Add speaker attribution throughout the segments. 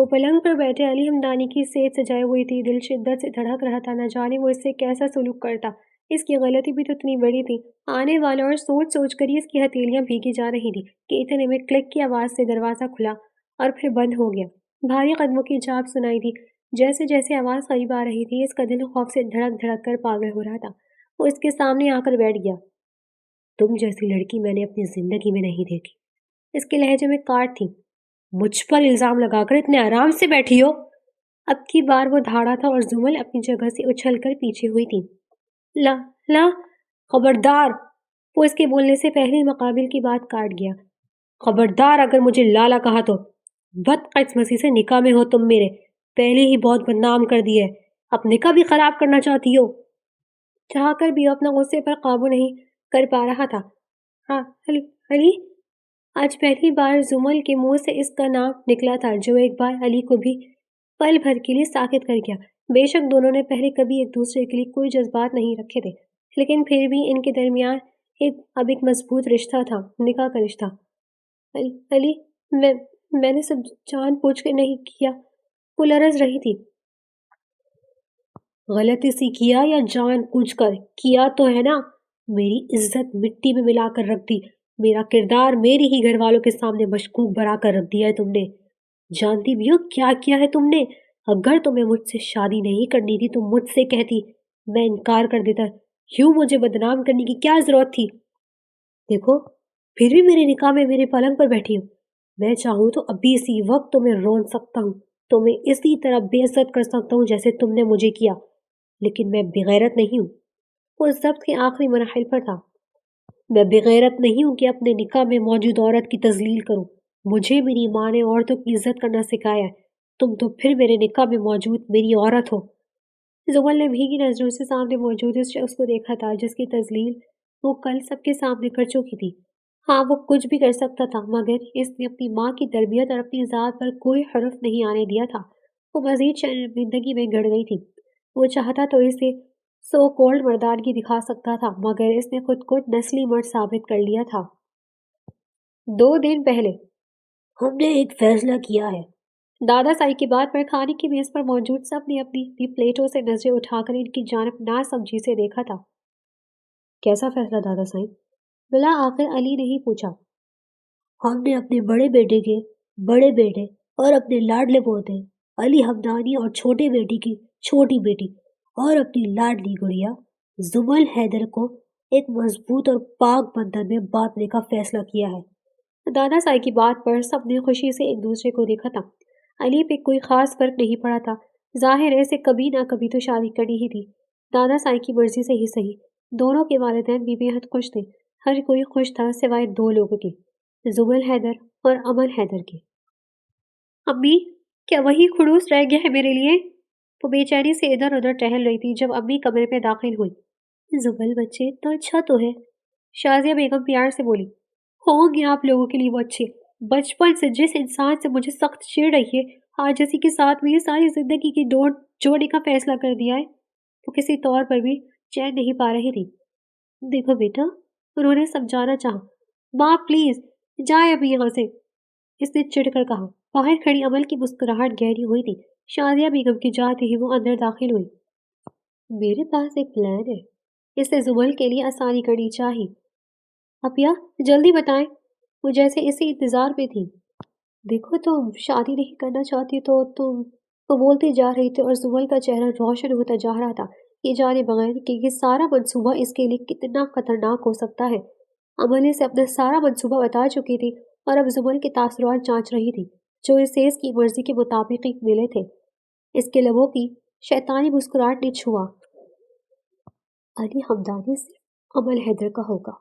Speaker 1: وہ پلنگ پر بیٹھے علی ہمدانی کی صحت سجائے ہوئی تھی، دل شدت سے دھڑک رہا تھا، نہ جانے وہ اس سے کیسا سلوک کرتا۔ اس کی غلطی بھی تو اتنی بڑی تھی، آنے والا، اور سوچ سوچ کر ہی اس کی ہتھیلیاں بھیگی جا رہی تھی کہ اتنے میں کلک کی آواز سے دروازہ کھلا اور پھر بند ہو گیا۔ بھاری قدموں کی جھاپ سنائی دی۔ جیسے جیسے آواز قریب آ رہی تھی، اس کا دل خوف سے دھڑک دھڑک کر پاگل ہو رہا تھا۔ وہ اس کے سامنے آ کر بیٹھ گیا۔ تم جیسی لڑکی میں نے اپنی زندگی میں نہیں دیکھی۔ اس کے لہجے میں کاٹ تھی۔ مجھ پر الزام لگا کر اتنے آرام سے بیٹھی ہو؟ اب کی بار وہ دھاڑا تھا اور زمل اپنی جگہ سے اچھل کر پیچھے ہوئی تھی۔ لا لا، خبردار! وہ اس کے بولنے سے پہلے مقابل کی بات کاٹ گیا۔ خبردار اگر مجھے لالا کہا تو! بدقسمتی سے نکاح میں ہو تم میرے، پہلے ہی بہت بدنام کر دی ہے، اب نکاح بھی خراب کرنا چاہتی ہو؟ چاہ کر بھی اپنا غصے پر قابو نہیں کر پا رہا تھا۔ ہاں علی، آج پہلی بار زمل کے منہ سے اس کا نام نکلا تھا، جو ایک بار علی کو بھی پل بھر کے لیے ساکت کر گیا۔ بے شک دونوں نے پہلے کبھی ایک دوسرے کے لیے کوئی جذبات نہیں رکھے تھے، لیکن پھر بھی ان کے درمیان اب ایک مضبوط رشتہ تھا، نکاح کا رشتہ۔ علی، میں نے سب جان بوجھ کے نہیں کیا، وہ لرز رہی تھی۔ غلطی سے کیا یا جان بوجھ کر کیا تو ہے نا؟ میری عزت مٹی میں ملا کر رکھ دی، میرا کردار میرے ہی گھر والوں کے سامنے مشکوک بنا کر رکھ دیا ہے تم نے۔ جانتی بھی ہو کیا کیا ہے تم نے؟ اگر تمہیں مجھ سے شادی نہیں کرنی تھی تو مجھ سے کہتی، میں انکار کر دیتا، یوں مجھے بدنام کرنے کی کیا ضرورت تھی؟ دیکھو، پھر بھی میرے نکاح میں میرے پلنگ پر بیٹھی ہو۔ میں چاہوں تو ابھی اسی وقت تمہیں رون سکتا ہوں، تمہیں اسی طرح بے عزت کر سکتا ہوں جیسے تم نے مجھے کیا، لیکن میں بغیرت نہیں ہوں۔ وہ ضبط کے آخری مراحل پر تھا۔ میں بغیرت نہیں ہوں کہ اپنے نکاح میں موجود عورت کی تذلیل کروں۔ مجھے میری ماں نے عورتوں کی عزت کرنا سکھایا ہے، تم تو پھر میرے نکاح میں موجود میری عورت ہو۔ زمل نے بھیگی نظروں سے سامنے موجود اس شخص کو دیکھا تھا جس کی تذلیل وہ کل سب کے سامنے کر چکی تھی۔ ہاں، وہ کچھ بھی کر سکتا تھا، مگر اس نے اپنی ماں کی تربیت اور اپنی ذات پر کوئی حرف نہیں آنے دیا تھا۔ وہ مزید شرمندگی میں گڑ گئی تھی۔ وہ چاہتا تو اسے سو کولڈ مردانگی دکھا سکتا تھا، مگر اس نے خود کو نسلی مرد ثابت کر لیا تھا۔ 2 دن پہلے ہم نے ایک فیصلہ کیا ہے۔ دادا سائی کی بات پر کھانے کی میز پر موجود سب نے اپنی پلیٹوں سے نظریں اٹھا کر ان کی جانب ناسمجھی سے دیکھا تھا۔ کیسا فیصلہ دادا سائی؟ بلا آخر علی نے ہی پوچھا۔ ہم نے اپنے بڑے بیٹے کے بڑے بیٹے اور اپنے لاڈلے پوتے علی ہمدانی اور چھوٹے بیٹی کی چھوٹی بیٹی اور اپنی لاڈلی گڑیا زمل حیدر کو ایک مضبوط اور پاک بندھن میں باندھنے کا فیصلہ کیا ہے۔ دادا سائی کی بات پر سب نے خوشی سے ایک دوسرے کو دیکھا تھا۔ علی پہ کوئی خاص فرق نہیں پڑا تھا، ظاہر ہے اسے کبھی نہ کبھی تو شادی کرنی ہی تھی، دادا سائی کی مرضی سے ہی صحیح۔ دونوں کے والدین بھی بے حد خوش تھے، ہر کوئی خوش تھا سوائے 2 لوگوں کے، زمل حیدر اور امن حیدر کے۔ امی، کیا وہی خڑوس رہ گیا ہے میرے لیے؟ وہ بے چینی سے ادھر ادھر ٹہل رہی تھی جب امی کمرے میں داخل ہوئی۔ زمل بچے اتنا اچھا تو ہے، شازیہ بیگم پیار سے بولی۔ ہوں گے آپ لوگوں کے لیے وہ اچھے، بچپن سے جس انسان سے مجھے سخت چڑ رہی ہے، آج اسی کے ساتھ میری ساری زندگی کی ڈور جوڑنے کا فیصلہ کر دیا ہے۔ وہ کسی طور پر بھی چین نہیں پا رہی تھی۔ دیکھو بیٹا، انہوں نے سمجھانا چاہا، ماں پلیز جائے ابھی یہاں سے، اس نے چڑ کر کہا۔ باہر کھڑی عمل کی مسکراہٹ گہری ہوئی تھی۔ شازیہ بیگم کی جاتے ہی وہ اندر داخل ہوئی۔ میرے پاس ایک پلان ہے، اس نے زمل کے لیے آسانی کرنی چاہی۔ اپیا جلدی بتائیں، وہ جیسے اسی انتظار میں تھی۔ دیکھو، تم شادی نہیں کرنا چاہتی تو تم، وہ بولتی جا رہی تھی اور زمل کا چہرہ روشن ہوتا جا رہا تھا، یہ جانے بغیر کہ یہ سارا منصوبہ اس کے لیے کتنا خطرناک ہو سکتا ہے۔ عمل سے اپنا سارا منصوبہ بتا چکی تھی اور اب زمل کے تاثرات جانچ رہی تھی جو اسے اس کی مرضی کے مطابق ہی ملے تھے۔ اس کے لبوں کی شیطانی مسکراہٹ نے چھوا۔ علی ہمدانی صرف عمل حیدر کا ہوگا،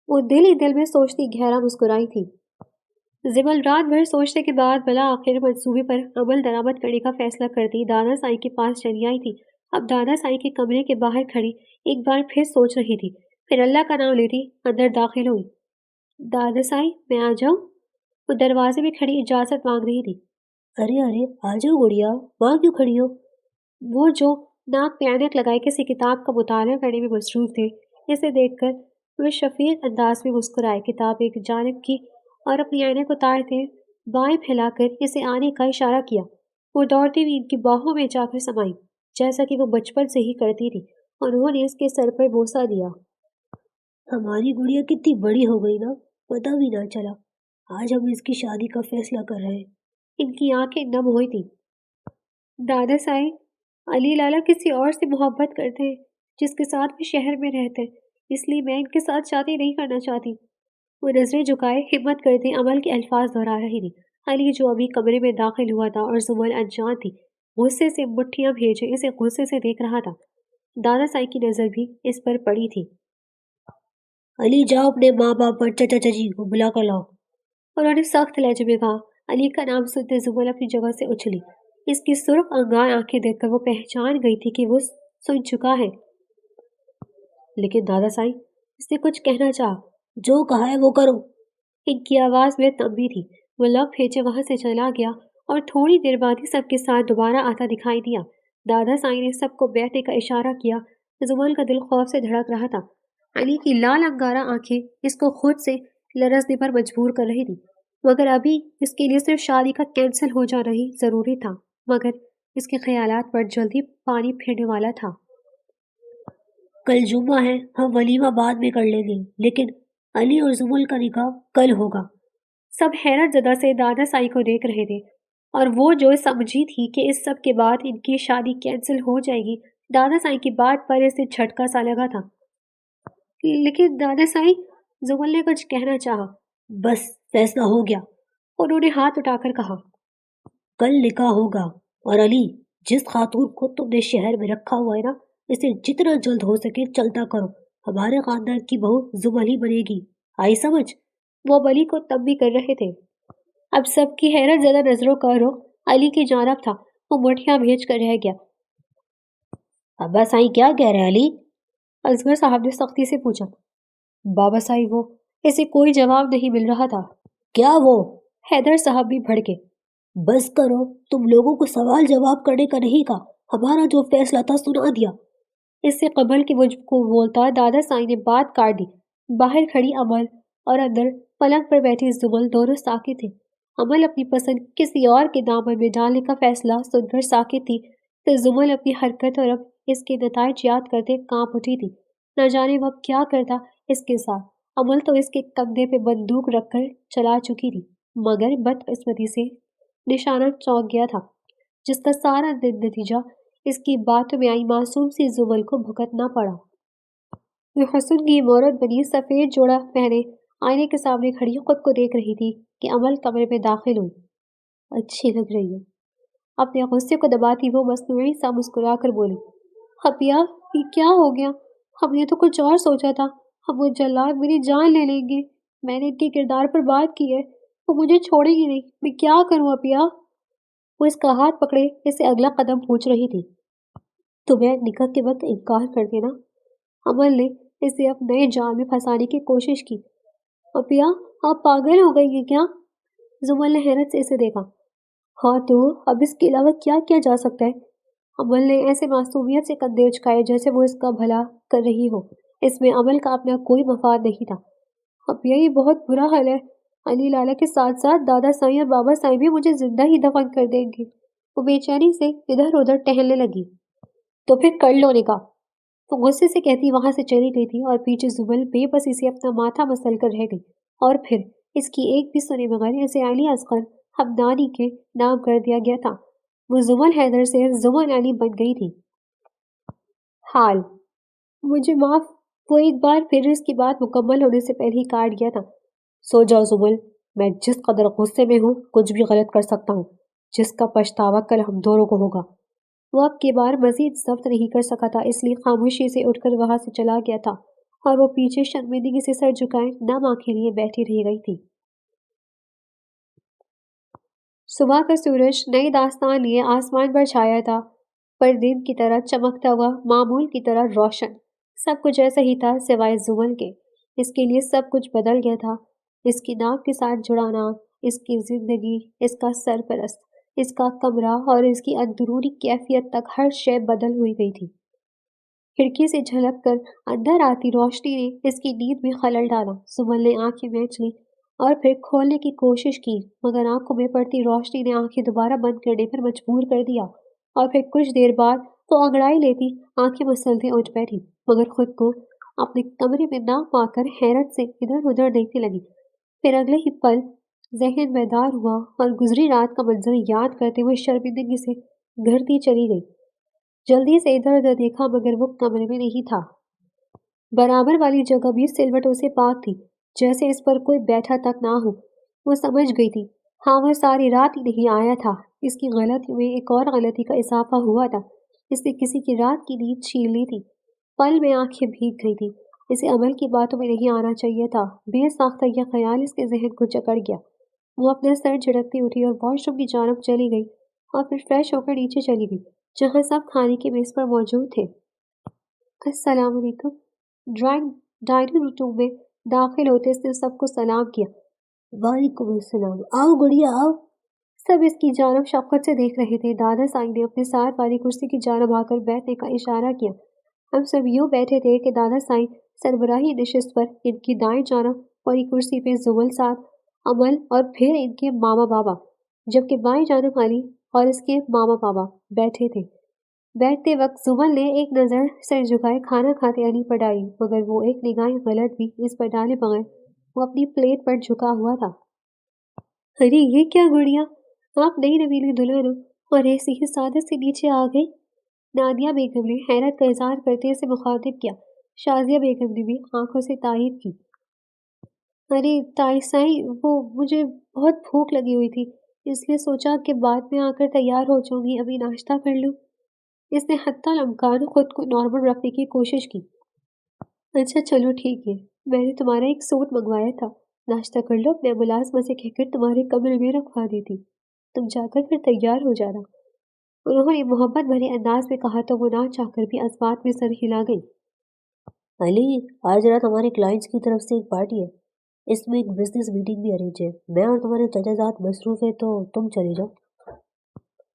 Speaker 1: وہ دل ہی دل میں سوچتی گہرا مسکرائی تھی۔ زمل رات بھر سوچنے کے بعد بلا آخر منصوبے پر عمل درآمد کرنے کا فیصلہ کرتی دادا سائی کے پاس چلی آئی تھی۔ اب دادا سائی کے کمرے کے باہر کھڑی ایک بار پھر سوچ رہی تھی، پھر اللہ کا نام لیتی اندر داخل ہوئی۔ دادا سائی، میں آ جاؤں؟ وہ دروازے میں کھڑی اجازت مانگ رہی تھی۔ ارے آ جاؤ گڑیا، وہاں کیوں کھڑی ہو؟ وہ جو ناک پہ عینک لگائے کسی کتاب کا مطالعہ کرنے میں مصروف تھے، اسے دیکھ کر وہ شفیق انداز میں مسکرائے، کتاب ایک جانب کی اور اپنی عینک اتارتے بائیں پھیلا کر اسے آنے کا اشارہ کیا۔ وہ دوڑتی ہوئی ان کی باہوں میں جا کر سمائی، جیسا کہ وہ بچپن سے ہی کرتی تھی، اور انہوں نے اس کے سر پر بوسہ دیا۔ ہماری گڑیا کتنی بڑی ہو گئی نا، پتہ بھی نہ چلا۔ آج ہم اس کی شادی کا فیصلہ کر رہے ہیں۔ ان کی آنکھیں نم ہوئی تھی۔ دادا سائی، علی لالا کسی اور سے محبت کرتے ہیں جس کے ساتھ وہ شہر میں رہتے ہیں، اس لیے میں ان کے ساتھ شادی نہیں کرنا چاہتی۔ وہ نظریں جھکائے ہمت کرتے عمل کے الفاظ دہرا رہی تھی۔ علی جو ابھی کمرے میں داخل ہوا تھا اور زمل انجان تھی، غصے سے مٹھیاں بھیجے اسے غصے سے دیکھ رہا تھا۔ دادا سائی کی نظر بھی اس پر پڑی تھی۔ علی جاؤ اپنے ماں باپ اور چچا چچی کو بلا کر لاؤ، انہوں نے سخت لہجے میں کہا۔ علی کا نام سنتے زمل اپنی جگہ سے اچھلی۔ اس کی سرخ انگار آنکھیں دیکھ کر وہ پہچان گئی تھی کہ وہ سن چکا ہے۔ لیکن دادا سائی، اس نے کچھ کہنا چاہا۔ جو کہا ہے وہ کرو۔ ان کی آواز میں تنبیہ تھی۔ وہ لب پھینچے وہاں سے چلا گیا اور تھوڑی دیر بعد ہی سب کے ساتھ دوبارہ آتا دکھائی دیا۔ دادا سائی نے سب کو بیٹھنے کا اشارہ کیا۔ زمل کا دل خوف سے دھڑک رہا تھا۔ علی کی لال انگارہ آنکھیں اس کو خود سے لرزنے پر مجبور کر رہی تھی، مگر ابھی اس کے لیے صرف شادی کا کینسل ہو جانا ہی ضروری تھا، مگر اس کے خیالات پر جلدی پانی پھرنے والا تھا۔ کل جمعہ ہے، ہم ولیمہ بعد میں کر لیں گے، لیکن علی اور زمل کا نکاح کل ہوگا۔ سب حیرت زدہ سے دادا سائی کو دیکھ رہے تھے، اور وہ جو سمجھی تھی کہ اس سب کے بعد ان کی شادی کینسل ہو جائے گی، دادا سائی کی بات پر اسے جھٹکا سا لگا تھا۔ لیکن دادا سائی، زمل نے کچھ کہنا چاہا۔ بس فیصلہ ہو گیا، انہوں نے ہاتھ اٹھا کر کہا۔ کل نکاح ہوگا، اور علی، جس خاتون کو تم نے شہر میں رکھا ہوا ہے نا، اسے جتنا جلد ہو سکے چلتا کرو۔ ہمارے خاندان کی بہو زمل ہی بنے گی، آئی سمجھ؟ وہ علی کو تنبیہ کر رہے تھے۔ اب سب کی حیرت زدہ نظروں کا رخ علی کی جانب تھا۔ وہ مٹھیاں بھیج کر رہ گیا۔ ابا سائی کیا کہہ رہے علی؟ اصغر صاحب نے سختی سے پوچھا۔ بابا سائی، وہ اسے کوئی جواب نہیں مل رہا تھا۔ کیا وہ؟ حیدر صاحب بھی بھڑکے۔ بس کرو، تم لوگوں کو سوال جواب کرنے کا نہیں کہا، ہمارا جو فیصلہ تھا سنا دیا۔ اس سے قبل کہ وہ کو بولتا، دادا سائی نے بات کاٹ دی۔ باہر کھڑی عمل اور اندر پلنگ پر بیٹھی زمل دونوں ساکت تھے۔ عمل اپنی پسند کسی اور کے دامن میں ڈالنے کا فیصلہ سن کر ساکت تھی، تو زمل اپنی حرکت اور اب اس کے نتائج یاد کرتے کانپ اٹھی تھی۔ نہ جانے وہ اب کیا کرتا اس کے ساتھ۔ عمل تو اس کے کندھے پہ بندوق رکھ کر چلا چکی تھی، مگر بدقسمتی سے نشانہ چونک گیا تھا، جس کا سارا نتیجہ اس کی باتوں میں آئی معصوم سی زمل کو بھگتنا پڑا۔ وہ حسن کی عمارت بنی سفید جوڑا پہنے آئینے کے سامنے کھڑی خود کو دیکھ رہی تھی کہ عمل کمرے میں داخل ہوئی۔ اچھی لگ رہی ہے، اپنے غصے کو دباتی وہ مصنوعی سا مسکرا کر بولی۔ حبیہ، یہ کیا ہو گیا؟ ہم نے تو کچھ اور سوچا تھا، اب وہ جلاد میری جان لے لیں گے۔ میں نے ان کے کردار پر بات کی ہے، وہ مجھے چھوڑے گی نہیں، میں کیا کروں حبیہ؟ وہ اس کا ہاتھ پکڑے اسے اگلا قدم پوچھ رہی تھی۔ تمہیں نکاح کے وقت انکار کر دینا۔ عمل نے اسے اب نئے جال میں پھنسانے کی کوشش کی۔ حبیہ، آپ پاگل ہو گئی ہیں کیا؟ زمل نے حیرت سے اسے دیکھا۔ ہاں تو اب اس کے علاوہ کیا کیا جا سکتا ہے؟ عمل نے ایسے معصومیت سے کندھے اچکائے جیسے وہ اس کا بھلا کر رہی ہو۔ اس میں عمل کا اپنا کوئی مفاد نہیں تھا۔ حبیہ، یہ بہت برا حال ہے، علی لالا کے ساتھ ساتھ دادا سائی اور بابا سائی بھی مجھے زندہ ہی دفن کر دیں گے۔ وہ بے چینی سے ادھر ادھر ٹہلنے لگی۔ تو پھر کر لو نکاح، وہ غصے سے کہتی وہاں سے چلی گئی تھی، اور پیچھے زمل بے بسی سے اپنا ماتھا مسل کر رہ گئی، اور پھر اس کی ایک بھی سنے بغیر اسے علی اصغر حمدانی کے نام کر دیا گیا تھا۔ وہ زمل حیدر سے زمل علی بن گئی تھی۔ حال مجھے معاف، وہ ایک بار پھر اس کی بات مکمل ہونے سے پہلے ہی کاٹ گیا تھا۔ سو جاؤ زمل، میں جس قدر غصے میں ہوں کچھ بھی غلط کر سکتا ہوں، جس کا پچھتاوا کل ہم دونوں کو ہوگا۔ وہ اب کی بار مزید ضبط نہیں کر سکا تھا، اس لیے خاموشی سے اٹھ کر وہاں سے چلا گیا تھا، اور وہ پیچھے شرمندگی سے سر جھکائے نم آنکھیں لیے بیٹھی رہ گئی تھی۔ صبح کا سورج نئی داستان لیے آسمان پر چھایا تھا، پر دن کی طرح چمکتا ہوا، معمول کی طرح روشن۔ سب کچھ ایسا ہی تھا سوائے زمل کے۔ اس کے لیے سب کچھ بدل گیا تھا۔ اس کی نام کے ساتھ جڑا نام، اس کی زندگی، اس کا سرپرست، اس کا کمرہ اور اس کی اندرونی کیفیت تک ہر شے بدل ہوئی گئی تھی۔ کھڑکی سے جھلک کر اندر آتی روشنی نے اس کی نیند میں خلل ڈالا۔ زمل نے آنکھیں مینچ لی اور پھر کھولنے کی کوشش کی، مگر آنکھوں میں پڑتی روشنی نے آنکھیں دوبارہ بند کرنے پر مجبور کر دیا، اور پھر کچھ دیر بعد وہ انگڑائی لیتی آنکھیں مسلسل اٹھ بیٹھی، مگر خود کو اپنے کمرے میں نہ پا کر حیرت سے ادھر ادھر دیکھنے لگی۔ پھر اگلے ہی پل ذہن بیدار ہوا اور گزری رات کا منظر یاد کرتے ہوئے شرمندگی سے گھرتی چلی گئی۔ جلدی سے ادھر ادھر دیکھا مگر وہ کمرے میں نہیں تھا۔ برابر والی جگہ بھی سلوٹوں سے پاک تھی، جیسے اس پر کوئی بیٹھا تک نہ ہو۔ وہ سمجھ گئی تھی، ہاں وہ ساری رات ہی نہیں آیا تھا۔ اس کی غلطی میں ایک اور غلطی کا اضافہ ہوا تھا، اس نے کسی کی رات کی نیند چھین لی تھی۔ پل میں آنکھیں بھیگ گئی تھی، اسے عمل کی باتوں میں نہیں آنا چاہیے تھا۔ بے ساختہ یہ خیال اس کے ذہن کو جکڑ گیا۔ وہ اپنا سر جھٹکتی اٹھی اور واش روم کی جانب چلی گئی، اور پھر فریش ہو کر نیچے چلی گئی جہاں سب کھانے کی میز پر موجود تھے۔ السلام علیکم۔ ڈائننگ روم میں داخل ہوتے اس نے سب کو سلام کیا۔ وعلیکم السلام، آؤ گڑیا آؤ۔ سب اس کی جانب شفقت سے دیکھ رہے تھے۔ دادا سائی نے اپنے ساتھ والی کرسی کی جانب آ کر بیٹھنے کا اشارہ کیا۔ ہم سب یوں بیٹھے تھے کہ دادا سائی سربراہی نشست پر، ان کی دائیں جانب والی کرسی پہ زمل ساتھ عمل اور پھر ان کے ماما بابا، جبکہ بائیں جانب علی اور اس کے ماما بابا بیٹھے تھے۔ بیٹھتے وقت زمل نے ایک نظر سر جھکائے کھانا کھاتے علی پر ڈالی، مگر وہ ایک نگاہ غلط بھی اس پر ڈالے بغیر وہ اپنی پلیٹ پر جھکا ہوا تھا۔ ارے یہ کیا گڑیا، آپ نئی نویلی دلہن ہو اور ایسی ہی سادت سے نیچے آ گئی؟ نادیہ بیگم نے حیرت کا اظہار کرتے اسے مخاطب کیا۔ شازیہ بیگم نے بھی آنکھوں سے تائید کی۔ ارے تائی سائی، وہ مجھے بہت بھوک لگی ہوئی تھی، اس لیے سوچا کہ بعد میں آ کر تیار ہو جاؤں گی، ابھی ناشتہ کر لوں۔ اس نے حتی الامکان خود کو نارمل رکھنے کی کوشش کی۔ اچھا چلو ٹھیک ہے، میں نے تمہارا ایک سوٹ منگوایا تھا، ناشتہ کر لو، میں ملازمہ سے کہہ کر تمہارے کمرے میں رکھوا دیتی، تم جا کر پھر تیار ہو جانا۔ انہوں نے محبت بھرے انداز میں کہا تو وہ نہ چاہ کر بھی اس بات میں سر ہلا گئی۔ علی، آج رات ہمارے کلائنٹس کی طرف سے ایک پارٹی ہے، اس میں ایک بزنس میٹنگ بھی ارینج ہے، میں اور تمہارے چچا زاد مصروف ہے تو تم چلے جاؤ۔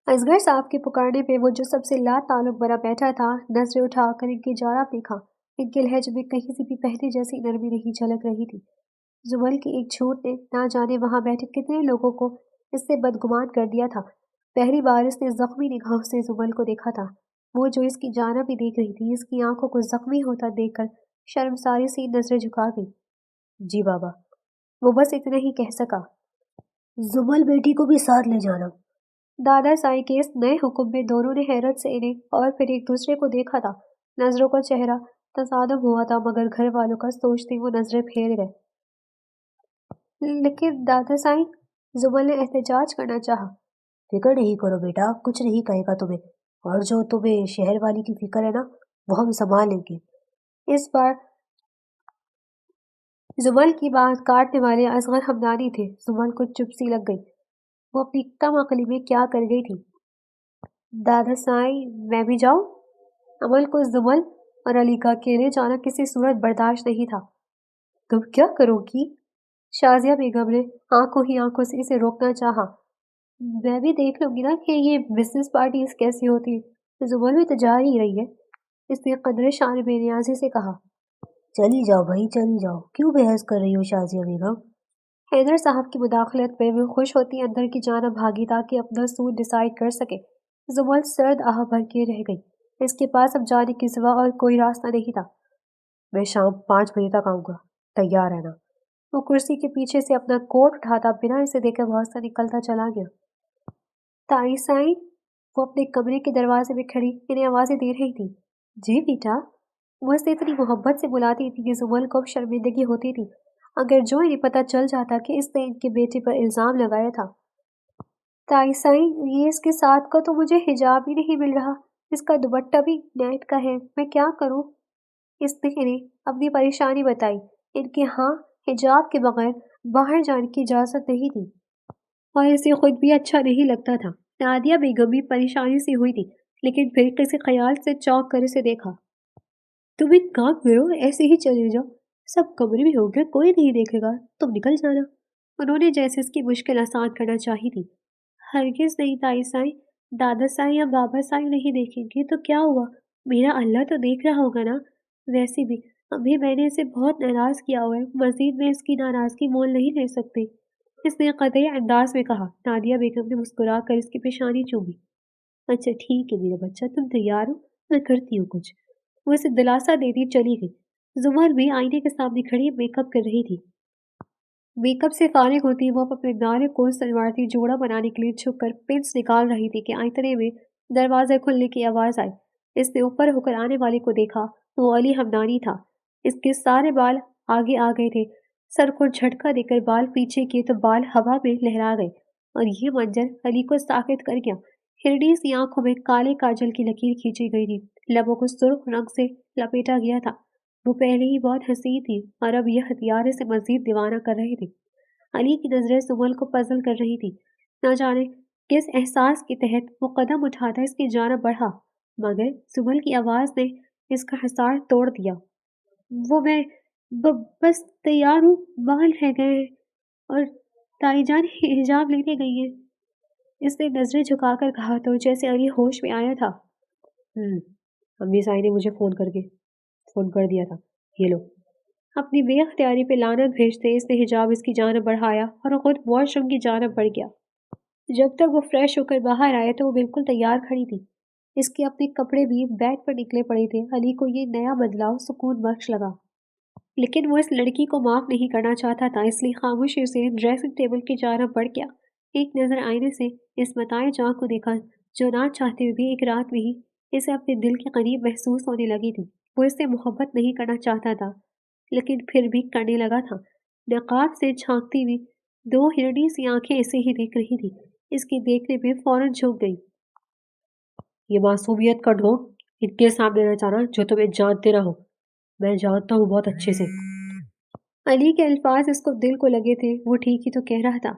Speaker 1: اصغر صاحب کے پکارنے پہ وہ جو سب سے لا تعلق برا بیٹھا تھا، نظریں اٹھا کر ان کی جانب دیکھا۔ ان کے لہجے میں کہیں سے بھی پہلے جیسی نرمی نہیں جھلک رہی تھی۔ زمل کی ایک جھوٹ نے نہ جانے وہاں بیٹھے کتنے لوگوں کو اس سے بدگمان کر دیا تھا۔ پہلی بار اس نے زخمی نگاہوں سے زمل کو دیکھا تھا۔ وہ جو اس کی جانب ہی دیکھ رہی تھی، اس کی آنکھوں کو زخمی ہوتا دیکھ کر شرمساری سی نظریں جھکا گئی۔ جی بابا، وہ بس اتنا ہی کہہ سکا۔ زمل بیٹی کو بھی ساتھ لے جانا۔ دادا سائی کے اس نئے حکم میں دونوں نے حیرت سے انہیں اور پھر ایک دوسرے کو دیکھا تھا۔ نظروں کا چہرہ تصادم ہوا تھا، مگر گھر والوں کا سوچتے وہ نظریں پھیر گئے۔ لیکن دادا سائی، زمل نے احتجاج کرنا چاہا۔ فکر نہیں کرو بیٹا، کچھ نہیں کہے گا تمہیں، اور جو تمہیں شہر والی کی فکر ہے نا، وہ ہم سنبھال لیں گے۔ اس بار زمل کی بات کاٹنے والے اصغر ہمدانی تھے۔ زمل کو چپ سی لگ گئی، وہ اپنی کم عقلی میں کیا کر گئی تھی۔ دادا سائی، میں بھی جاؤں؟ عمل کو زمل اور علی کا اکیلے جانا کسی صورت برداشت نہیں تھا۔ تم کیا کرو گی؟ شازیہ بیگم نے آنکھوں ہی آنکھوں سے اسے روکنا چاہا۔ میں بھی دیکھ لوں گی نا کہ یہ بزنس پارٹیز کیسی ہوتی ہے، زمل بھی تو جا ہی رہی ہے، اس نے قدرے شان بے نیازی سے کہا۔ چلی جاؤ بھائی، چلی جاؤ، کیوں بحث کر رہی ہو شازیہ بیگم؟ حیدر صاحب کی مداخلت پہ وہ خوش ہوتی اندر کی جانب بھاگی تاکہ اپنا سوٹ ڈیسائیڈ کر سکے۔ زمل سرد آہ بھر کے رہ گئی، اس کے پاس اب جانے کے سوا اور کوئی راستہ نہیں تھا۔ میں شام 5 بجے تک آؤں گا، تیار رہنا۔ وہ کرسی کے پیچھے سے اپنا کوٹ اٹھاتا بنا اسے دیکھے وہاں سے نکلتا چلا گیا۔ تائی سائی، وہ اپنے کمرے کے دروازے میں کھڑی انہیں آوازیں دے رہی تھی۔ جی بیٹا۔ وہ اسے اتنی محبت سے بلاتی تھی کہ زمل کو شرمندگی ہوتی تھی اگر جو انہیں پتہ چل جاتا کہ اس نے ان کے بیٹے پر الزام لگایا تھا۔ تائی سائی، یہ اس کے ساتھ کا تو مجھے حجاب ہی نہیں مل رہا، اس کا دوپٹہ بھی نیٹ کا ہے، میں کیا کروں؟ اس نے انہیں اپنی پریشانی بتائی۔ ان کے ہاں حجاب کے بغیر باہر جانے کی اجازت نہیں تھی، اور اسے خود بھی اچھا نہیں لگتا تھا۔ نادیہ بیگم بھی پریشانی سے ہوئی تھی، لیکن پھر کسی خیال سے چونک کر اسے دیکھا۔ تم ایک کام کرو، ایسے ہی چلے جاؤ، سب کمرے میں ہو گئے، کوئی نہیں دیکھے گا، تم نکل جانا۔ انہوں نے جیسے اس کی مشکل آسان کرنا چاہی تھی۔ ہرگز نہیں تائی سائی، دادا سائی یا بابا سائی نہیں دیکھیں گے تو کیا ہوا، میرا اللہ تو دیکھ رہا ہوگا نا، ویسے بھی ابھی میں نے اسے بہت ناراض کیا ہوا ہے، مزید میں اس کی ناراضگی مول نہیں لے سکتی، اس نے قطعی انداز میں کہا۔ نادیہ بیگم نے مسکرا کر اس کی پیشانی چومی۔ اچھا ٹھیک ہے میرا بچہ، تم تیار ہو؟ میں کرتی ہوں کچھ۔ وہ اسے دلاسا دیتی چلی گئی۔ زمر بھی آئینے کے سامنے کھڑی میک اپ کر رہی تھی۔ میک اپ سے فارغ ہوتی وہ اپنے نالے کو سلوارتی جوڑا بنانے کے لیے جھک کر پنس نکال رہی تھی کہ اتنے میں دروازے کھلنے کی آواز آئی۔ اس نے اوپر ہو کر آنے والے کو دیکھا، وہ علی حمدانی تھا۔ اس کے سارے بال آگے آ گئے تھے، سر کو جھٹکا دے کر بال پیچھے کیے تو بال ہوا میں لہرا گئے، اور یہ منظر علی کو ساکت کر گیا۔ ہرنی سی آنکھوں میں کالے کاجل کی لکیر کھینچی گئی تھی، لبوں کو سرخ رنگ سے لپیٹا گیا تھا۔ وہ پہلے ہی بہت حسین تھی اور اب یہ ہتھیارے سے مزید دیوانہ کر رہی تھی۔ علی کی نظریں سمل کو پزل کر رہی تھی، نہ جانے کس احساس کے تحت وہ قدم اٹھاتا اس کی جانب بڑھا، مگر سمل کی آواز نے اس کا حصار توڑ دیا۔ وہ میں بس تیار ہوں، بال رہ گئے ہیں اور تائی جان حجاب لینے گئی ہیں، اس نے نظریں جھکا کر کہا تو جیسے علی ہوش میں آیا تھا۔ امی سائی نے مجھے فون کر دیا تھا، یہ لو۔ اپنی بے اختیاری پہ لعنت بھیجتے اس نے حجاب اس کی جانب بڑھایا اور خود واش روم کی جانب بڑھ گیا۔ جب تک وہ فریش ہو کر باہر آیا تو وہ بالکل تیار کھڑی تھی۔ اس کے اپنے کپڑے بھی بیگ پر نکلے پڑے تھے۔ علی کو یہ نیا بدلاؤ سکون بخش لگا، لیکن وہ اس لڑکی کو معاف نہیں کرنا چاہتا تھا، اس لیے خاموشی سے ڈریسنگ ٹیبل کی جانب بڑھ گیا۔ ایک نظر آئینے سے اس متاع جاں کو دیکھا جو نہ چاہتے ہوئے بھی ایک رات میں ہی اسے اپنے دل کے قریب محسوس ہونے لگی تھی۔ وہ اس سے محبت نہیں کرنا چاہتا تھا، لیکن پھر بھی کرنے لگا تھا۔ نقاب سے جھانکتی ہوئی دو ہرنی سی آنکھیں اسے ہی دیکھ رہی تھی۔ اس کے دیکھنے پہ فوراً جھک گئی۔ یہ معصومیت کا ڈھونگ ان کے سامنے نہ جانا جو تمہیں جانتے نہ ہو، میں جانتا ہوں بہت اچھے سے۔ علی کے الفاظ اس کو دل کو لگے تھے، وہ ٹھیک ہی تو کہہ رہا تھا۔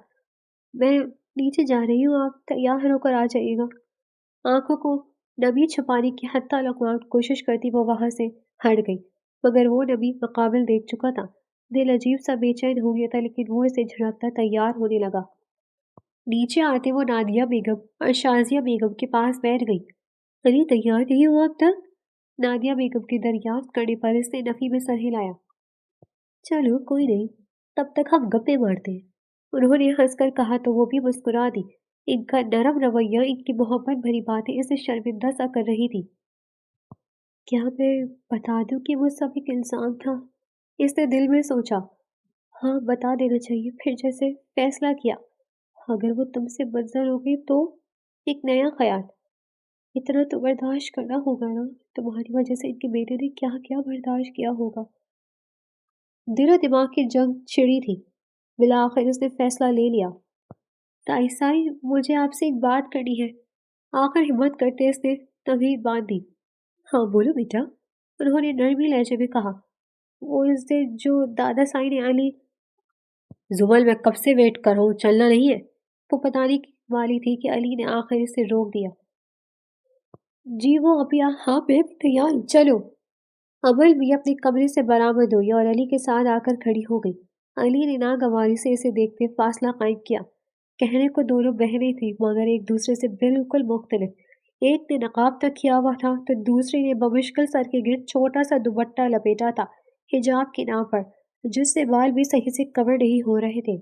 Speaker 1: میں نیچے جا رہی ہوں، آپ تیار ہو کر آ جائیے گا۔ آنکھوں کو نمی چھپانے کی حتی لغوان کوشش کرتی وہ وہاں سے ہٹ گئی، مگر وہ نمی مقابل دیکھ چکا تھا۔ دل عجیب سا بے چین ہو گیا تھا، لیکن وہ اسے جھڑکتا تیار ہونے لگا۔ نیچے آتے وہ نادیہ بیگم اور شازیہ بیگم کے پاس بیٹھ گئی۔ علی تیار نہیں ہوا اب تک؟ نادیہ بیگم کی دریافت کرنے پر اس نے نفی میں سر ہلایا۔ چلو کوئی نہیں، تب تک ہم گپے مارتے ہیں، انہوں نے ہنس کر کہا تو وہ بھی مسکرا دی۔ ان کا نرم رویہ، ان کی محبت بھری باتیں اسے شرمندہ سا کر رہی تھی۔ کیا میں بتا دوں کہ وہ سب ایک الزام تھا؟ اس نے دل میں سوچا۔ ہاں بتا دینا چاہیے، پھر جیسے فیصلہ کیا۔ اگر وہ تم سے بدزن ہو گئی تو ایک نیا خیال۔ اتنا تو برداشت کرنا ہوگا نا، تمہاری وجہ سے ان کے بیٹے نے کیا کیا برداشت کیا ہوگا۔ دل و دماغ کی جنگ چھڑی تھی، بالآخر اس نے فیصلہ لے لیا۔ تائی سائی، مجھے آپ سے ایک بات کرنی ہے۔ آخر ہمت کرتے اس نے تمہید باندھ دی۔ ہاں بولو بیٹا، انہوں نے نرمی لہجے میں کہا۔ وہ اس دن جو دادا سائی نے علی زمل میں کب سے ویٹ کر رہا ہوں، چلنا نہیں ہے؟ وہ بتانے والی تھی کہ علی نے آخر اسے روک دیا۔ جی وہ ابھی ہاں میں بھی تیار ہوں، چلو۔ عمل بھی اپنے کمرے سے برآمد ہوئی اور علی کے ساتھ آ کر کھڑی ہو گئی۔ علی نے ناگواری سے اسے دیکھتے فاصلہ قائم کیا۔ کہنے کو دونوں بہنیں تھیں، مگر ایک دوسرے سے بالکل مختلف۔ ایک نے نقاب تک کیا ہوا تھا تو دوسری نے بمشکل سر کے گرد چھوٹا سا دوپٹہ لپیٹا تھا، حجاب کے نام پر، جس سے بال بھی صحیح سے کور نہیں ہو رہے تھے۔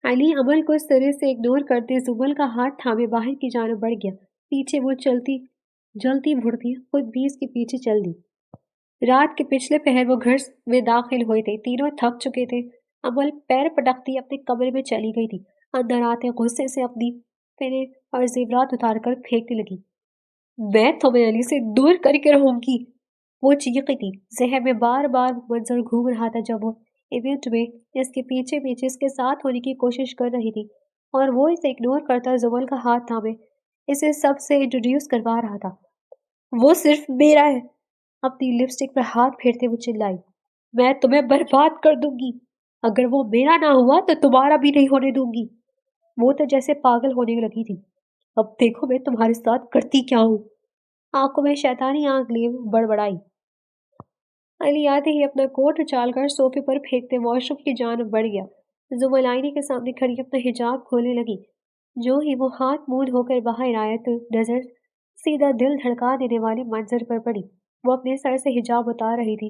Speaker 1: علی عمل کو سرے سے اگنور کرتے زبل کا ہاتھ تھامے باہر کی جانب بڑھ گیا۔ پیچھے وہ جلتی بھڑتی خود بھی اس کے پیچھے چل دی۔ رات کے پچھلے پہر وہ گھر میں داخل ہوئے تھے، تینوں تھک چکے تھے۔ عمل پیر پٹکتی اپنے کمرے میں چلی گئی تھی، اندر آتے غصے سے اپنی پنے اور زیورات اتار کر پھینکنے لگی۔ میں تمہیں علی سے دور کر کے رہوں گی، وہ چیخی تھی۔ ذہن میں بار بار منظر گھوم رہا تھا جب وہ ایونٹ میں اس کے پیچھے پیچھے اس کے ساتھ ہونے کی کوشش کر رہی تھی اور وہ اسے اگنور کرتا زبل کا ہاتھ تھامے اسے سب سے انٹروڈیوس کروا رہا تھا۔ وہ صرف میرا ہے، اپنی لپسٹک پر ہاتھ پھیرتے وہ چلائی۔ میں تمہیں برباد کر دوں گی، اگر وہ میرا نہ ہوا تو تمہارا بھی نہیں ہونے دوں گی۔ وہ تو جیسے پاگل ہونے لگی تھی۔ اب دیکھو میں تمہارے ساتھ کرتی کیا ہوں، آنکھوں میں شیطانی آنکھ لیے بڑبڑائی۔ علی آتے ہی اپنا کوٹ اچال کر صوفے پر پھینکتے واش روم کی جانب بڑھ گیا۔ زبل آئینے کے سامنے کھڑی اپنا حجاب کھولنے لگی۔ جو ہی وہ ہاتھ منہ دھو کر باہر آیا تو نظر سیدھا دل دھڑکا دینے والے منظر پر پڑی۔ وہ اپنے سر سے حجاب اتار رہی تھی،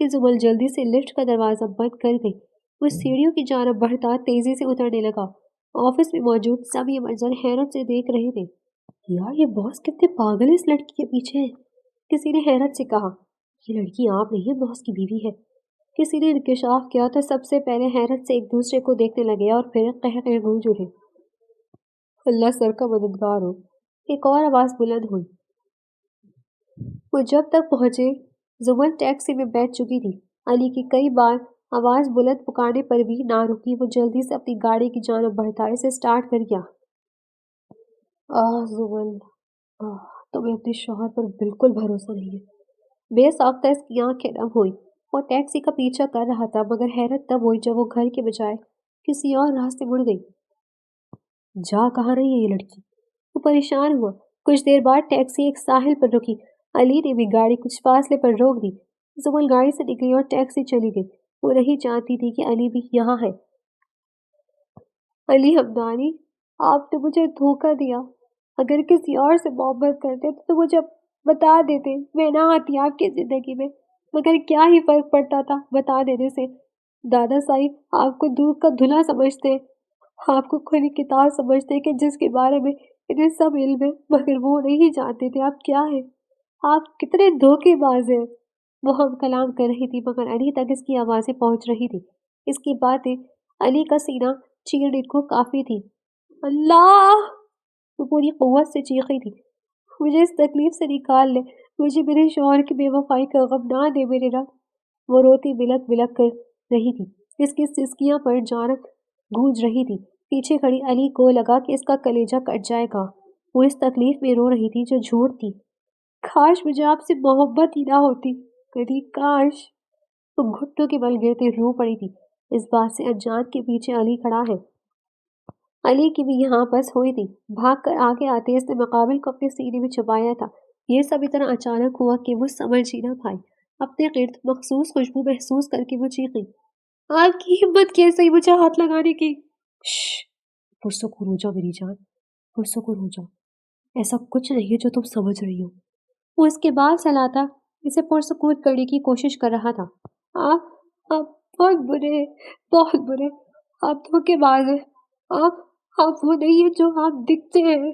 Speaker 1: کہ زبل جلدی سے لفٹ کا دروازہ بند کر گئی۔ وہ سیڑھیوں کی جانب بڑھتا تیزی سے اترنے لگا۔ آفس میں موجود سب یہ منظر حیرت سے دیکھ رہے تھے۔ یار یہ باس کتنے پاگل ہیں اس لڑکی کے پیچھے ہیں، کسی نے حیرت سے کہا۔ یہ لڑکی آپ نہیں ہے، باس کی بیوی ہے۔ کسی نے انکشاف کیا تو سب سے پہلے حیرت سے ایک دوسرے کو دیکھنے لگے اور پھر قہقہ گونج اٹھے۔ اللہ سر کا مددگار ہو، ایک اور آواز بلند ہوئی۔ وہ جب تک پہنچے زبل ٹیکسی میں بیٹھ چکی تھی۔ علی کی کئی بار آواز بلند پکارنے پر بھی نہ رکی۔ وہ جلدی سے اپنی گاڑی کی جانب بڑھتا اسے سٹارٹ کر گیا۔ زبل، تمہیں اپنے شوہر پر بالکل بھروسہ نہیں ہے۔ بے ساختہ اس کی آنکھیں نم ہوئی۔ وہ ٹیکسی کا پیچھا کر رہا تھا مگر حیرت تب ہوئی جب وہ گھر کے بجائے کسی اور راستے مڑ گئی۔ جا کہاں رہی ہے یہ لڑکی؟ وہ پریشان ہوا۔ کچھ دیر بعد ٹیکسی ایک ساحل پر رکی۔ علی نے بھی گاڑی کچھ فاصلے پر روک دی۔ زبل گاڑی سے نکلی اور ٹیکسی چلی گئی۔ وہ نہیں جانتی تھی کہ علی بھی یہاں ہے۔ علی حمدانی، آپ نے مجھے دھوکہ دیا۔ اگر کسی اور سے محبت کرتے تو مجھے بتا دیتے، میں نہ آتی آپ کی زندگی میں۔ مگر کیا ہی فرق پڑتا تھا بتا دینے سے۔ دادا صاحب آپ کو دودھ کا دھلا سمجھتے، آپ کو کھلی کتاب سمجھتے کہ جس کے بارے میں انہیں سب علم ہے، مگر وہ نہیں جانتے تھے آپ کیا ہیں۔ آپ کتنے دھوکے باز ہیں۔ وہ ہم کلام کر رہی تھی مگر علی تک اس کی آوازیں پہنچ رہی تھی۔ اس کی باتیں علی کا سینہ چیرنے کو کافی تھی۔ اللہ! وہ پوری قوت سے چیخی تھی۔ مجھے اس تکلیف سے نکال لے، مجھے میرے شوہر کی بے وفائی کا غم نہ دے میرے رب۔ وہ روتی بلک بلک کر رہی تھی۔ اس کی سسکیاں پر جانب گونج رہی تھی۔ پیچھے کھڑی علی کو لگا کہ اس کا کلیجہ کٹ جائے گا۔ وہ اس تکلیف میں رو رہی تھی جو جھوٹ تھی۔ کاش مجھے آپ سے محبت ہی نہ ہوتی، کبھی کاش۔ وہ گھٹنوں کے بل گرتے رو پڑی تھی، اس بات سے انجان کے پیچھے علی کھڑا ہے۔ علی کی بھی یہاں بس ہوئی تھی۔ بھاگ کر آگے آتے اس نے مقابل کو اپنے سینے میں چھپایا تھا۔ یہ سب اتنا اچانک ہوا کہ وہ سمجھ ہی نہ پائی۔ اپنے گرد مخصوص خوشبو محسوس کر کے وہ چیخی، آپ کی ہمت کیسے ہی مجھے ہاتھ لگانے کی؟ شش! پرسکون ہو جاؤ میری جان، پرسکون ہو جاؤ۔ ایسا کچھ نہیں ہے جو تم سمجھ رہی ہو۔ وہ اس کے بال سہلاتا اسے پرسکون کرنے کی کوشش کر رہا تھا۔ آپ بہت برے ہیں، بہت برے۔ آپ دھوکے باز ہیں۔ آپ وہ نہیں ہیں جو آپ دکھتے ہیں۔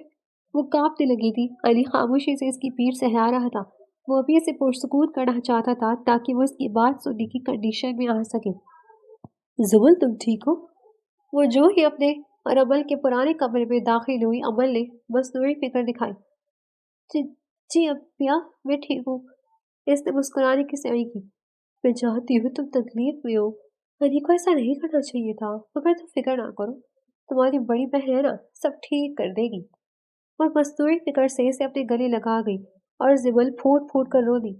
Speaker 1: وہ کانپنے لگی تھی۔ علی خاموشی سے اس کی پیٹھ سہلا رہا تھا۔ وہ ابھی اسے پرسکون کرنا چاہتا تھا تاکہ وہ اس کی بات سننے کی کنڈیشن میں آ سکے۔ زبل تم ٹھیک ہو؟ وہ جو ہی اپنے اور عمل کے پرانے کمرے میں داخل ہوئی، عمل نے مصنوعی فکر دکھائی۔ جی ابیا، میں ٹھیک ہوں۔ اس نے مسکرانے کی سعی کی۔ میں چاہتی ہوں تم تکلیف میں ہو۔ علی کو ایسا نہیں کرنا چاہیے تھا، مگر تم فکر نہ کرو، تمہاری بڑی بہن ہے نا، سب ٹھیک کر دے گی۔ اور مصنوعی فکر سے اسے اپنے گلے لگا گئی اور زبل پھوٹ پھوٹ کر رو دی۔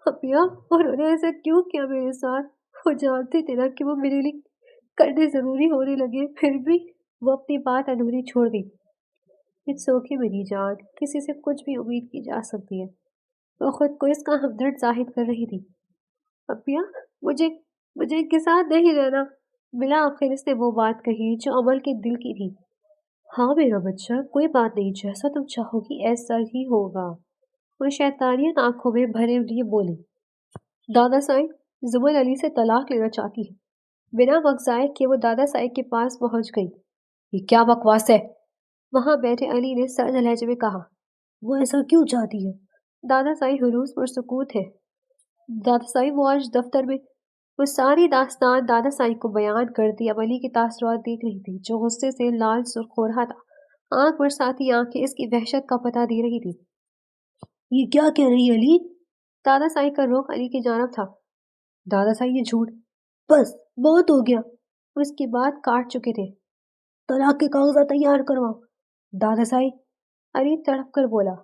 Speaker 1: ابیا، انہوں نے ایسا کیوں کیا میرے ساتھ؟ وہ جانتے تھے نا کہ وہ میرے لیے کرنے ضروری ہونے لگے، پھر بھی وہ اپنی بات ادھوری چھوڑ گئی۔ اٹس اوکے میری جان، کسی سے کچھ بھی امید کی جا سکتی ہے۔ وہ خود کو اس کا ہمدرد ظاہر کر رہی تھی۔ ابیا، مجھے ان کے ساتھ نہیں رہنا۔ بلا آخر اس نے وہ بات کہی جو عمل کے دل کی تھی۔ ہاں میرا بچہ، کوئی بات نہیں، جیسا تم چاہو گی ایسا ہی ہوگا۔ وہ شیطانیت آنکھوں میں بھرے لیے بولی۔ دادا صاحب، زبل علی سے طلاق لینا چاہتی ہے۔ بنا وقت ضائع کیے وہ دادا صاحب کے پاس پہنچ گئی۔ یہ کیا بکواس ہے؟ وہاں بیٹھے علی نے سرد لہجے میں کہا۔ وہ ایسا کیوں چاہتی ہے؟ دادا صاحب ہنوز پرسکون تھے۔ دادا صاحب، وہ آج دفتر میں وہ ساری داستان دادا صاحب کو بیان کرتی اب علی کے تاثرات دیکھ رہی تھی جو غصے سے لال سرخ ہو رہا تھا۔ آنکھ برساتی آنکھیں اس کی وحشت کا پتہ دے رہی تھی۔ یہ کیا کہہ رہی ہے علی؟ دادا صاحب کا رخ علی کی جانب تھا۔ دادا صاحب، یہ جھوٹ، بس بہت ہو گیا۔ وہ اس کی بات کاٹ چکے تھے۔ طلاق کے کاغذات تیار کرواؤ۔ دادا صاحب، علی تڑپ کر بولا،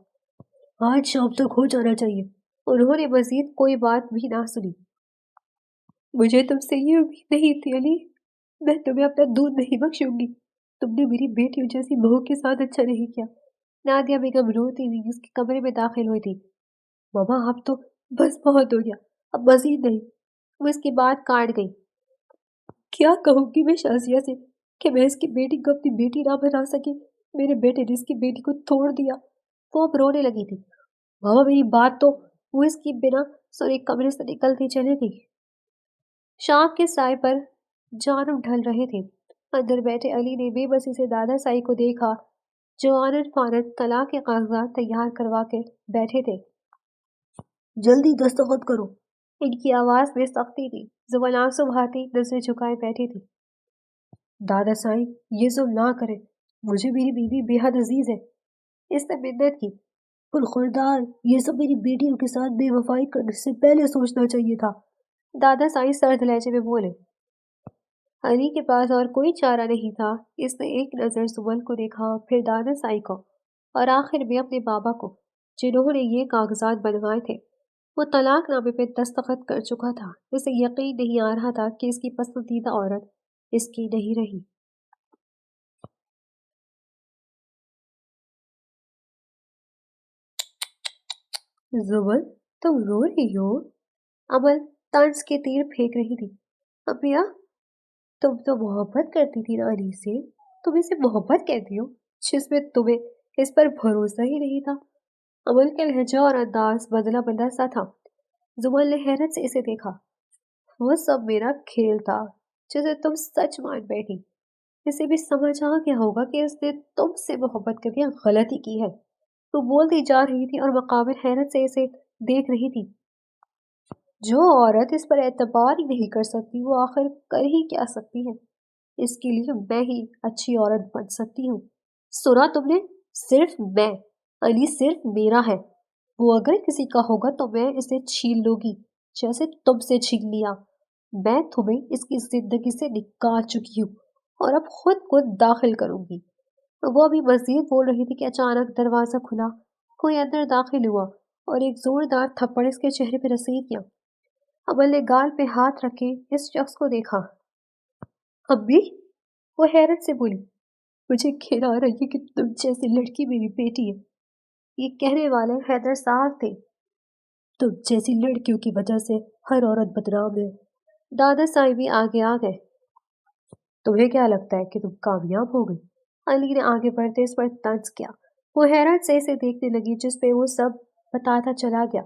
Speaker 1: آج شام تک ہو جانا چاہیے۔ انہوں نے مزید کوئی بات بھی نہ سنی۔ مجھے تم سے یہ امید نہیں تھی علی، میں تمہیں اپنا دودھ نہیں بخشوں گی۔ تم نے میری بیٹیوں جیسی بہو کے ساتھ اچھا نہیں کیا۔ نادیہ بیگم روتی ہوئی اس کے کمرے میں داخل ہوئی تھی۔ ماما، اب تو بس بہت ہو گیا، اب مزید نہیں۔ وہ اس کی بات کاٹ گئی۔ کیا کہوں گی میں شازیہ سے کہ میں اس کی بیٹی کو اپنی بیٹی نہ بنا سکی؟ میرے بیٹے نے اس کی بیٹی کو توڑ دیا۔ وہ اب رونے لگی تھی۔ ماما میری بات تو، وہ اس کی بنا سنے کمرے سے نکلتی چلی گئی۔ شام کے سائے پر جانب ڈھل رہے تھے۔ اندر بیٹھے علی نے بے بسی سے دادا سائی کو دیکھا جو آنن فانن طلاق کے کاغذات تیار کروا کے بیٹھے تھے۔ جلدی دستخط کرو۔ ان کی آواز میں سختی تھی۔ زبان آنسو بہاتی نظریں جھکائے بیٹھی تھی۔ دادا سائی یہ سب نہ کرے، مجھے میری بیوی بے حد عزیز ہے۔ اس نے منت کی۔ خبردار، یہ سب میری بیٹیوں کے ساتھ بے وفائی کرنے سے پہلے سوچنا چاہیے تھا۔ دادا سائی سرد لہجے میں بولے۔ علی کے پاس اور کوئی چارہ نہیں تھا۔ اس نے ایک نظر سمن کو دیکھا، پھر دادا سائی کو، اور آخر میں اپنے بابا کو جنہوں نے یہ کاغذات بنوائے تھے۔ وہ طلاق نامے پہ دستخط کر چکا تھا۔ اسے یقین نہیں آ رہا تھا کہ اس کی پسندیدہ عورت اس کی نہیں رہی۔ زبر، تم رو رہی ہو؟ عمل طنز کے تیر پھینک رہی تھی۔ اپیا، تم تو محبت کرتی تھی نا علی سے، تم اسے محبت کہتی ہو جس میں تمہیں اس پر بھروسہ ہی نہیں تھا۔ عمل کا لہجہ اور انداز بدلا بدلا سا تھا۔ زبر نے حیرت سے اسے دیکھا۔ وہ سب میرا کھیل تھا جسے تم سچ مان بیٹھی۔ اسے بھی سمجھ آ گیا ہوگا کہ اس نے تم سے محبت کر کے غلطی کی ہے۔ تو بولتی جا رہی تھی اور مقابل حیرت سے اسے دیکھ رہی تھی۔ جو عورت اس پر اعتبار ہی نہیں کر سکتی وہ آخر کر ہی کیا سکتی ہے؟ اس کے لیے میں ہی اچھی عورت بن سکتی ہوں۔ سنا تم نے؟ صرف میں، علی صرف میرا ہے۔ وہ اگر کسی کا ہوگا تو میں اسے چھین لوں گی جیسے تم سے چھین لیا۔ میں تمہیں اس کی زندگی سے نکال چکی ہوں اور اب خود کو داخل کروں گی۔ وہ ابھی مزید بول رہی تھی کہ اچانک دروازہ کھلا، کوئی اندر داخل ہوا اور ایک زوردار تھپڑ اس کے چہرے پہ رسید کیا۔ عمل نے گال پہ ہاتھ رکھے اس شخص کو دیکھا۔ امی؟ وہ حیرت سے بولی۔ مجھے کھلا رہی ہے کہ تم جیسی لڑکی میری بیٹی ہے۔ یہ کہنے والے حیدر صاحب تھے۔ تم جیسی لڑکیوں کی وجہ سے ہر عورت بدنام ہے۔ دادا سائی بھی آگے آ گئے۔ تمہیں کیا لگتا ہے کہ تم کامیاب ہو گئی؟ علی نے آگے بڑھتے اس پر طنز کیا۔ وہ حیرت سے اسے دیکھنے لگی جس پہ وہ سب بتاتا چلا گیا۔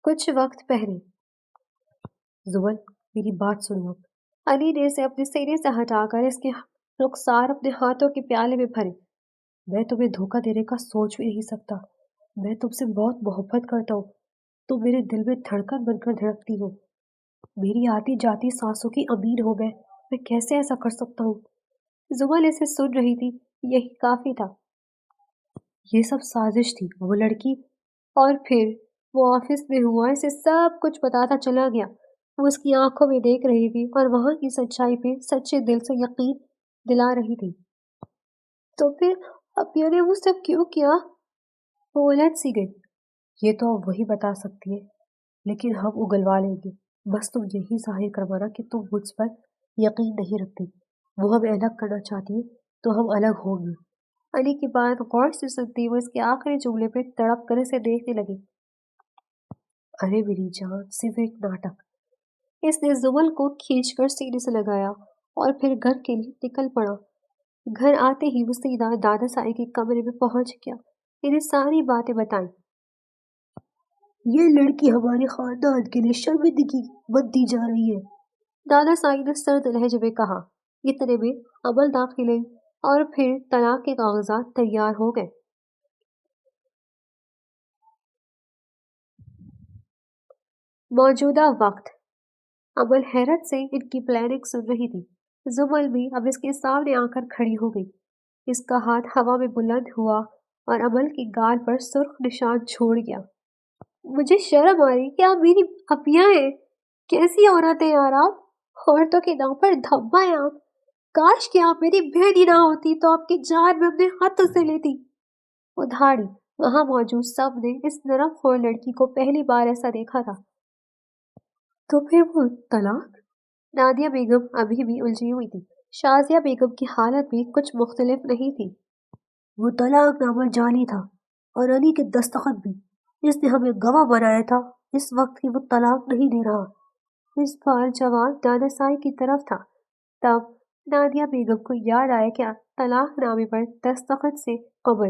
Speaker 1: کچھ وقت پہلے۔ زبل، میری بات سنو۔ علی نے اسے اپنے سینے سے ہٹا کر اس کے رخسار اپنے ہاتھوں کے پیالے میں بھرے۔ میں تمہیں دھوکہ دینے کا سوچ بھی نہیں سکتا۔ میں تم سے بہت محبت کرتا ہوں۔ تم میرے دل میں دھڑکن بن کر دھڑکتی ہو۔ میری آتی جاتی سانسوں کی امین ہو میں کیسے ایسا کر سکتا ہوں؟ زبل اسے سن رہی تھی، یہی کافی تھا۔ یہ سب سازش تھی۔ وہ لڑکی، اور پھر وہ آفس میں ہوا، اسے سب کچھ بتاتا چلا گیا۔ وہ اس کی آنکھوں میں دیکھ رہی تھی اور وہاں کی سچائی پہ سچے دل سے یقین دلا رہی تھی۔ تو پھر اپیا نے وہ سب کیوں کیا؟ وہ الجھ سی گئی۔ یہ تو اب وہی بتا سکتی ہے، لیکن ہم اگلوا لیں گے۔ بس تم یہی ظاہر کروانا کہ تم مجھ پر یقین نہیں رکھتی۔ وہ ہمیں الگ کرنا چاہتی ہے تو ہم الگ ہوں گے۔ علی کی بات غور سے سنتی وہ اس کے آخری جملے پہ تڑپ کر اسے دیکھنے لگی۔ ارے میری جان، صرف ایک ناٹک۔ اس نے زبل کو کھینچ کر سینے سے لگایا اور پھر گھر کے لیے نکل پڑا۔ گھر آتے ہی وہ سیدھا دادا سائی کے کمرے میں پہنچ گیا۔ انہیں ساری باتیں بتائیں۔ یہ لڑکی ہمارے خاندان کے لیے شرمندگی بنتی جا رہی ہے، دادا سائی نے سرد لہجے میں کہا۔ اتنے میں عمل داخل ہوئی اور پھر طلاق کے کاغذات تیار ہو گئے۔ موجودہ وقت۔ عمل حیرت سے ان کی پلاننگ سن رہی تھی۔ زبل بھی اب اس کے سامنے آ کر کھڑی ہو گئی۔ اس کا ہاتھ ہوا میں بلند ہوا اور عمل کی گال پر سرخ نشان چھوڑ گیا۔ مجھے شرم آ رہی کہ آپ میری اپیا ہیں۔ کیسی عورت ہیں یار آپ؟ عورتوں کے نام پر دھبا ہیں آپ۔ کاش کہ آپ میری بہن ہی نہ ہوتی تو آپ کی جان میں اپنے ہاتھوں سے لیتی۔ وہ دھاڑی۔ وہاں موجود سب نے اس نرم خور لڑکی کو پہلی بار ایسا دیکھا تھا۔ تو پھر وہ طلاق؟ نادیہ بیگم ابھی بھی الجھی ہوئی تھی۔ شازیہ بیگم کی حالت بھی کچھ مختلف نہیں تھی۔ وہ طلاق نامہ جعلی تھا اور علی کے دستخط بھی۔ اس نے ہمیں گواہ بنایا تھا۔ اس وقت کی وہ طلاق نہیں دے رہا۔ اس بار جواب دادا سائی کی طرف تھا۔ تب نادیہ بیگم کو یاد آیا کہ طلاق نامے پر دستخط سے قبل